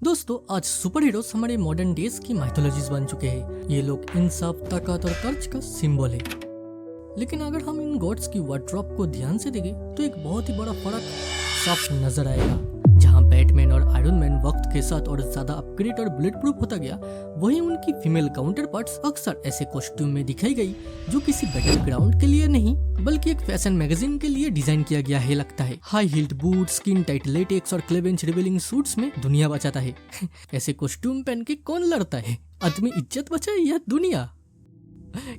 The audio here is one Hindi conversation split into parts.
दोस्तों, आज सुपर हीरोज हमारे मॉडर्न डेज की माइथोलॉजीज बन चुके हैं। ये लोग इंसाफ, ताकत और कर्ज का सिंबल है। लेकिन अगर हम इन गॉड्स की वार्डरोब को ध्यान से देखें तो एक बहुत ही बड़ा फर्क साफ नजर आएगा। जहां बैटमैन और आयरन मैन वक्त के साथ और ज्यादा अपग्रेड और बुलेट प्रूफ होता गया, वहीं उनकी फीमेल काउंटर पार्ट्स अक्सर ऐसे कॉस्ट्यूम में दिखाई गई जो किसी बैटल ग्राउंड के लिए नहीं बल्कि एक फैशन मैगजीन के लिए डिजाइन किया गया है। लगता है high heeled boot, skin tight latex और क्लेवेंज रिवीलिंग सूट्स में दुनिया बचाता है। ऐसे कॉस्ट्यूम पहन के कौन लड़ता है? आदमी इज्जत बचाए या दुनिया?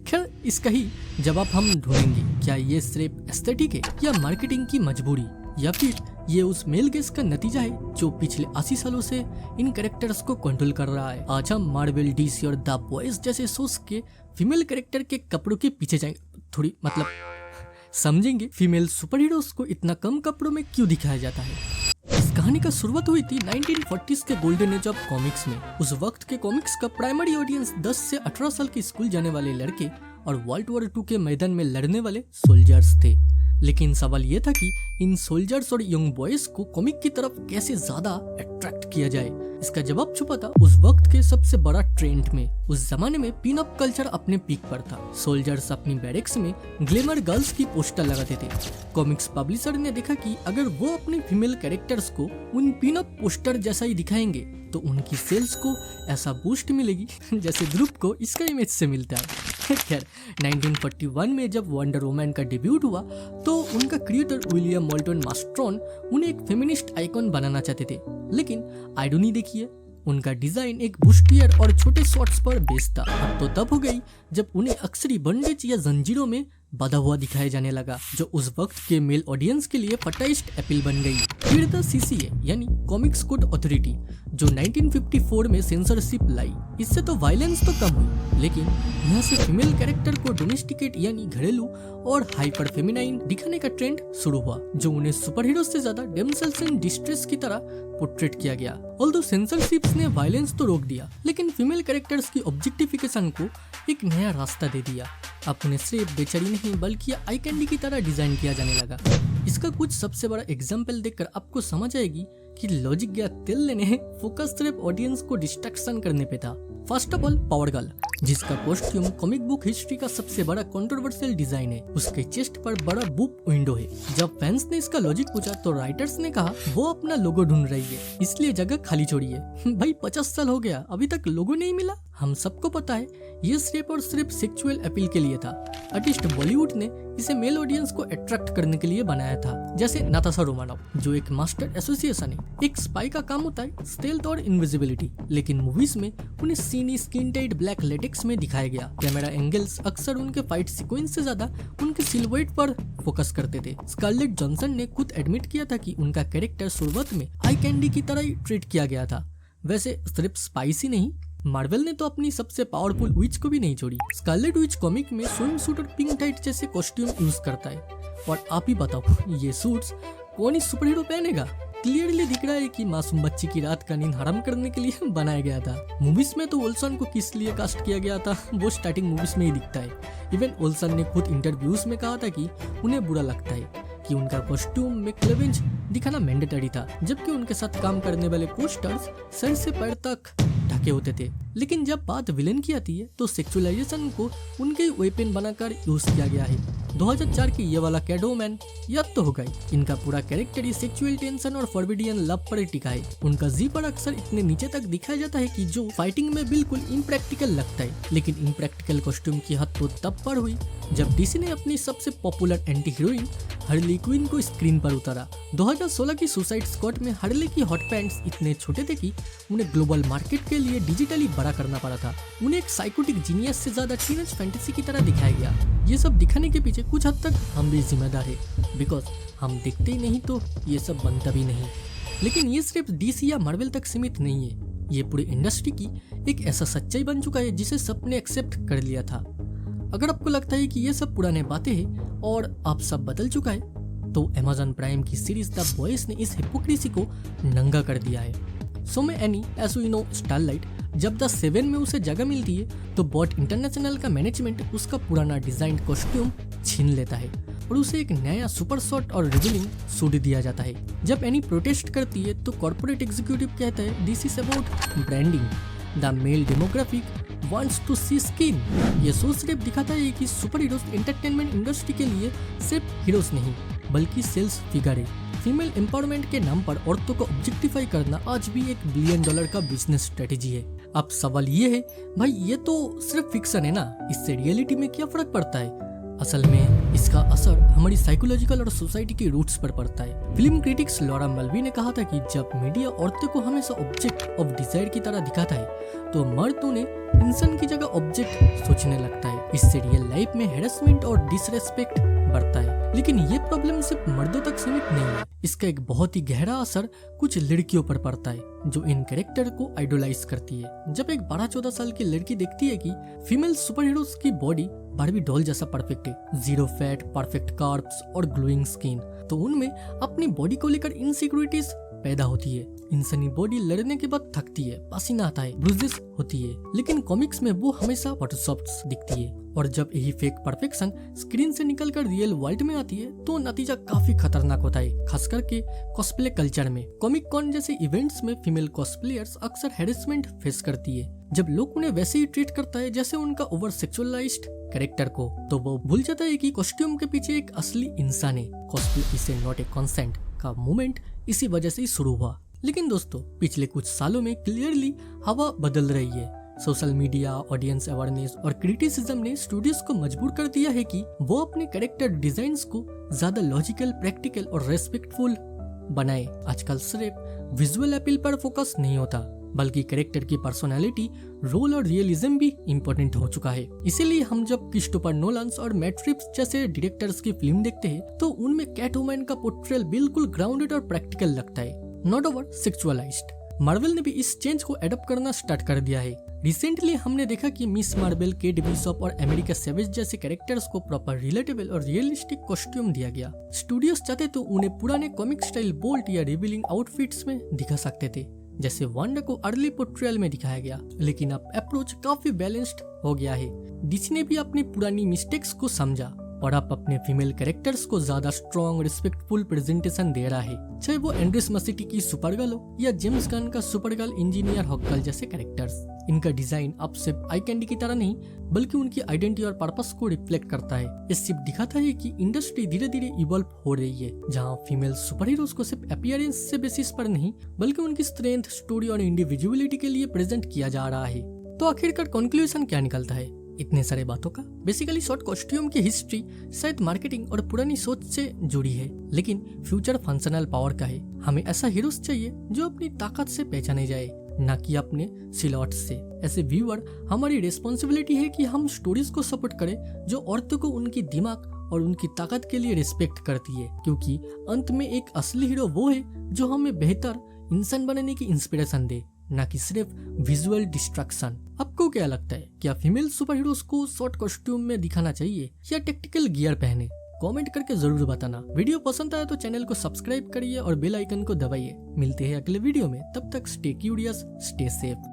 खैर, इसका ही जवाब हम ढूंढेंगे। क्या ये सिर्फ एस्थेटिक है या मार्केटिंग की मजबूरी, या फिर ये उस मेल गेज का नतीजा है जो पिछले 80 सालों से इन कैरेक्टर्स को कंट्रोल कर रहा है। आज हम मार्वल, डीसी और द बॉयज जैसे शोज के फीमेल कैरेक्टर के कपड़ों के पीछे जाएंगे, थोड़ी समझेंगे फीमेल सुपर हीरोज को इतना कम कपड़ों में क्यों दिखाया जाता है। इस कहानी का शुरुआत हुई थी 1940s के गोल्डन एज ऑफ कॉमिक्स में। उस वक्त के कॉमिक्स का प्राइमरी ऑडियंस 10 से 18 साल के स्कूल जाने वाले लड़के और वर्ल्ड वॉर 2 के मैदान में लड़ने वाले सोल्जर्स थे। लेकिन सवाल ये था कि इन सोल्जर्स और यंग बॉयज को कॉमिक की तरफ कैसे ज्यादा अट्रैक्ट किया जाए। इसका जवाब छुपा था उस वक्त के सबसे बड़ा ट्रेंड में। उस जमाने में पिन अप कल्चर अपने पीक पर था। सोल्जर्स अपनी बैरक्स में ग्लैमर गर्ल्स की पोस्टर लगाते थे। कॉमिक्स पब्लिशर ने देखा कि अगर वो अपनी फीमेल कैरेक्टर्स को उन पिन अप पोस्टर जैसा ही दिखाएंगे तो उनकी सेल्स को ऐसा बूस्ट मिलेगी जैसे ग्रुप को इसका इमेज से मिलता है। खैर, 1941 में जब वंडर वुमन का डेब्यूट हुआ तो उनका क्रिएटर विलियम मोल्टन मास्ट्रॉन उन्हें एक फेमिनिस्ट आइकॉन बनाना चाहते थे। लेकिन आइरोनी देखिए, उनका डिजाइन एक बुस्टियर और छोटे शॉर्ट्स पर बेस्ड था। अब तो तब हो गई जब उन्हें अक्सरी बंडेज या जंजीरों में बंधा हुआ दिखाया जाने लगा, जो उस वक्त के मेल ऑडियंस के लिए फटाइस्ट अपील बन गई। फिर द सीसीए यानी कॉमिक्स कोड अथॉरिटी जो 1954 में सेंसरशिप लाई। इससे तो वायलेंस तो कम हुई, लेकिन यहाँ से फीमेल कैरेक्टर को डोमेस्टिकेट यानी घरेलू और हाइपर फेमिनाइन दिखाने का ट्रेंड शुरू हुआ, जो उन्हें सुपर हीरो से ज्यादा डेमसेल्स इन डिस्ट्रेस की तरह पोर्ट्रेट किया गया। ऑल्दो सेंसरशिप्स ने वायलेंस तो रोक दिया, लेकिन फीमेल कैरेक्टर्स की ऑब्जेक्टिफिकेशन को एक नया रास्ता दे दिया। अब उन्हें सिर्फ बेचारी नहीं बल्कि आई कैंडी की तरह डिजाइन किया जाने लगा। इसका कुछ सबसे बड़ा एग्जाम्पल देखकर आपको समझ आएगी कि लॉजिक या तिल्ले ने फोकस सिर्फ ऑडियंस को डिस्ट्रैक्शन करने पे था। First of all, power girl, जिसका कॉस्ट्यूम कॉमिक बुक हिस्ट्री का सबसे बड़ा कंट्रोवर्शियल डिजाइन है। उसके चेस्ट पर बड़ा बूप विंडो है। जब फैंस ने इसका लॉजिक पूछा तो राइटर्स ने कहा वो अपना लोगो ढूंढ रही है, इसलिए जगह खाली छोड़िए। भाई 50 साल हो गया, अभी तक लोगो नहीं मिला। हम सबको पता है ये सिर्फ और सिर्फ सेक्सुअल अपील के लिए था। आर्टिस्ट बॉलीवुड ने इसे मेल ऑडियंस को अट्रैक्ट करने के लिए बनाया था। जैसे नाताशा रोमानोव, जो एक मास्टर एसोसिएशन है। एक स्पाई का काम होता है स्टेल्थ और इनविजिबिलिटी, लेकिन मूवीज में उन्हें सीनी स्किन टाइट ब्लैक लेटेक्स में दिखाया गया। कैमरा एंगल्स अक्सर उनके फाइट सीक्वेंस से ज्यादा उनके सिलुएट पर फोकस करते थे। स्कारलेट जॉनसन ने खुद एडमिट किया था कि उनका कैरेक्टर शुरुआत में आई कैंडी की तरह ही ट्रीट किया गया था। वैसे सिर्फ स्पाइसी नहीं, मार्वल ने तो अपनी सबसे पावरफुल विच को भी नहीं छोड़ी। स्कारलेट विच कॉमिक में स्विम सूट और पिंक टाइट जैसे कॉस्ट्यूम यूज करता है। और आप ही बताओ, ये सूट्स कौन ही सुपर हीरो पहनेगा? क्लियरली दिख रहा है कि मासूम बच्ची की रात का नींद हराम करने के लिए बनाया गया था। मूवीज में तो ओल्सन को किस लिए कास्ट किया गया था वो स्टार्टिंग मूवीज में ही दिखता है। इवन ओल्सन ने खुद इंटरव्यूज में कहा था कि उन्हें बुरा लगता है कि उनका कॉस्ट्यूम में क्लेवेंज दिखाना मैंडेटरी था, जबकि उनके साथ काम करने वाले पोस्टर्स सर से पैर तक ढके होते थे। लेकिन जब बात विलेन की आती है तो सेक्सुअलाइजेशन को उनके वेपन बनाकर यूज किया गया है। 2004 की ये वाला कैटवुमन याद तो होगा ही। इनका पूरा कैरेक्टर ही सेक्सुअल टेंशन और फॉरबिडियन लव पर टिका है। उनका जीपर अक्सर इतने नीचे तक दिखाया जाता है कि जो फाइटिंग में बिल्कुल इम्प्रैक्टिकल लगता है। लेकिन इम्प्रैक्टिकल कॉस्ट्यूम की हद तो तब पर हुई जब डीसी ने अपनी सबसे popular anti heroine Harley Quinn को स्क्रीन पर उतारा। 2016 की सुसाइड स्क्वाड में हार्ली की हॉट पैंट्स इतने छोटे थे कि उन्हें ग्लोबल मार्केट के लिए डिजिटली बड़ा करना पड़ा था। उन्हें एक साइकोटिक जीनियस से ज्यादा टीनेज फैंटेसी की तरह दिखाया गया। ये सब दिखाने के पीछे कुछ हद तक हम भी जिम्मेदार है, बिकॉज हम दिखते ही नहीं तो ये सब बनता भी नहीं। लेकिन ये सिर्फ डीसी या मार्वल तक सीमित नहीं है। ये पूरी इंडस्ट्री की एक ऐसा सच्चाई बन चुका है जिसे सबने एक्सेप्ट कर लिया था। अगर आपको लगता है कि ये सब पुराने बातें हैं और अब सब बदल चुका है, तो अमेज़न प्राइम की सीरीज द बॉयज ने इस हिपोक्रेसी को नंगा कर दिया है। सो में any as you know starlight जब द 7 में उसे जगह मिलती है तो बॉट इंटरनेशनल का मैनेजमेंट उसका पुराना डिजाइन कॉस्ट्यूम छीन लेता है और उसे एक नया सुपर शॉट और रिवीलिंग सूट दिया जाता है। जब एनी प्रोटेस्ट करती है तो कॉर्पोरेट एग्जीक्यूटिव कहता है this is about branding, the male demographic wants to see skin. ये शो सिर्फ दिखाता है कि सुपर हीरोज एंटरटेनमेंट इंडस्ट्री के लिए सिर्फ हीरोज नहीं बल्कि सेल्स फिगर है। फीमेल एम्पावरमेंट के नाम पर औरतों को ऑब्जेक्टिफाई करना आज भी एक $1 बिलियन का बिजनेस स्ट्रेटेजी है। अब सवाल ये है भाई ये तो सिर्फ फिक्शन है ना, इससे रियलिटी में क्या फर्क पड़ता है? असल में इसका असर हमारी साइकोलॉजिकल और सोसाइटी के रूट्स पर पड़ता है। फिल्म क्रिटिक्स लॉरा मल्वी ने कहा था कि जब मीडिया औरतों को हमेशा ऑब्जेक्ट ऑफ डिजायर की तरह दिखाता है तो मर्द उन्हें इंसान की जगह ऑब्जेक्ट सोचने लगता है। इससे रियल लाइफ में हैरेसमेंट और डिसरेस्पेक्ट बढ़ता है। लेकिन ये प्रॉब्लम सिर्फ मर्दों तक सीमित नहीं है, इसका एक बहुत ही गहरा असर कुछ लड़कियों पर पड़ता है जो इन कैरेक्टर को आइडोलाइज करती है। जब एक 12-14 साल की लड़की देखती है कि फीमेल सुपर हीरोज की बॉडी बारबी डॉल जैसा परफेक्ट है, जीरो फैट, परफेक्ट कार्ब्स और ग्लोइंग स्किन, तो उनमें अपनी बॉडी को लेकर इनसिक्योरिटीज पैदा होती है। इंसानी बॉडी लड़ने के बाद थकती है, पसीना आता है, ब्रूजेस होती है, लेकिन कॉमिक्स में वो हमेशा फोटोशॉप्स दिखती है। और जब यही फेक परफेक्शन स्क्रीन से निकलकर रियल वर्ल्ड में आती है तो नतीजा काफी खतरनाक होता है, खास करके कॉस्प्ले कल्चर में। कॉमिक कॉन जैसे इवेंट्स में फीमेल कॉस्प्लेयर्स अक्सर हैरेसमेंट फेस करती है। जब लोग उन्हें वैसे ही ट्रीट करता है जैसे उनका ओवर सेक्सुअलाइज्ड कैरेक्टर को, तो वो भूल जाता है कि कॉस्ट्यूम के पीछे एक असली इंसान है। कॉस्प्ले इसे नॉट ए कॉन्सेंट का मूवमेंट इसी वजह से ही शुरू हुआ। लेकिन दोस्तों पिछले कुछ सालों में क्लियरली हवा बदल रही है। सोशल मीडिया, ऑडियंस अवेयरनेस और क्रिटिसिज्म ने स्टूडियोज को मजबूर कर दिया है कि वो अपने कैरेक्टर डिजाइन्स को ज्यादा लॉजिकल, प्रैक्टिकल और रेस्पेक्टफुल बनाए। आजकल सिर्फ विजुअल अपील पर फोकस नहीं होता बल्कि कैरेक्टर की पर्सनालिटी, रोल और रियलिज्म भी इम्पोर्टेंट हो चुका है। इसीलिए हम जब क्रिस्टोफर नोलान और मैट रिव्स जैसे डायरेक्टर्स की फिल्म देखते हैं तो उनमें कैटवुमन का पोर्ट्रेयल बिल्कुल ग्राउंडेड और प्रैक्टिकल लगता है, नॉट ओवर सेक्सुअलाइज्ड। मार्वल ने भी इस चेंज को एडॉप्ट करना स्टार्ट कर दिया है। रिसेंटली हमने देखा कि मिस मार्वल, केट बिशॉप और अमेरिका सेवेज जैसे कैरेक्टर्स को प्रॉपर रिलेटेबल और रियलिस्टिक कॉस्ट्यूम दिया गया। स्टूडियोज चाहते तो उन्हें पुराने कॉमिक स्टाइल बोल्ट या रिवीलिंग आउटफिट्स में दिखा सकते थे, जैसे वांडा को अर्ली पोर्ट्रेयल में दिखाया गया, लेकिन अब अप्रोच काफी बैलेंस्ड हो गया है। डीसी ने भी अपनी पुरानी मिस्टेक्स को समझा और अब अपने फीमेल कैरेक्टर्स को ज्यादा स्ट्रॉन्ग, रिस्पेक्टफुल प्रेजेंटेशन दे रहा है, चाहे वो एंड्रिस मसीटी की सुपरगर्ल हो या जेम्स गन का सुपरगर्ल इंजीनियर हॉकगर्ल जैसे कैरेक्टर्स। इनका डिजाइन अब सिर्फ आई कैंडी की तरह नहीं बल्कि उनकी आइडेंटिटी और पर्पस को रिफ्लेक्ट करता है। ये सिर्फ दिखाता है कि इंडस्ट्री धीरे धीरे इवॉल्व हो रही है, जहाँ फीमेल सुपर हीरोज को सिर्फ अपीयरेंस से बेसिस पर नहीं बल्कि उनकी स्ट्रेंथ, स्टोरी और इंडिविजुअलिटी के लिए प्रेजेंट किया जा रहा है। तो आखिरकार कंक्लूजन क्या निकलता है इतने सारे बातों का? बेसिकली शॉर्ट कॉस्ट्यूम की हिस्ट्री शायद मार्केटिंग और पुरानी सोच से जुड़ी है, लेकिन फ्यूचर फंक्शनल पावर का है। हमें ऐसा हीरोज चाहिए जो अपनी ताकत से पहचाने जाए, ना कि अपने सिलॉट से। ऐसे व्यूअर हमारी रिस्पॉन्सिबिलिटी है कि हम स्टोरीज को सपोर्ट करें जो औरतों को उनकी दिमाग और उनकी ताकत के लिए रिस्पेक्ट करती है, क्योंकि अंत में एक असली हीरो वो है जो हमें बेहतर इंसान बनने की इंस्पिरेशन दे, ना कि सिर्फ विजुअल डिस्ट्रक्शन। आपको क्या लगता है, क्या फीमेल सुपर हीरोज को शॉर्ट कॉस्ट्यूम में दिखाना चाहिए या टैक्टिकल गियर पहने? कमेंट करके जरूर बताना। वीडियो पसंद आया तो चैनल को सब्सक्राइब करिए और बेल आइकन को दबाइए। मिलते हैं अगले वीडियो में, तब तक स्टे क्यूरियस, स्टे सेफ।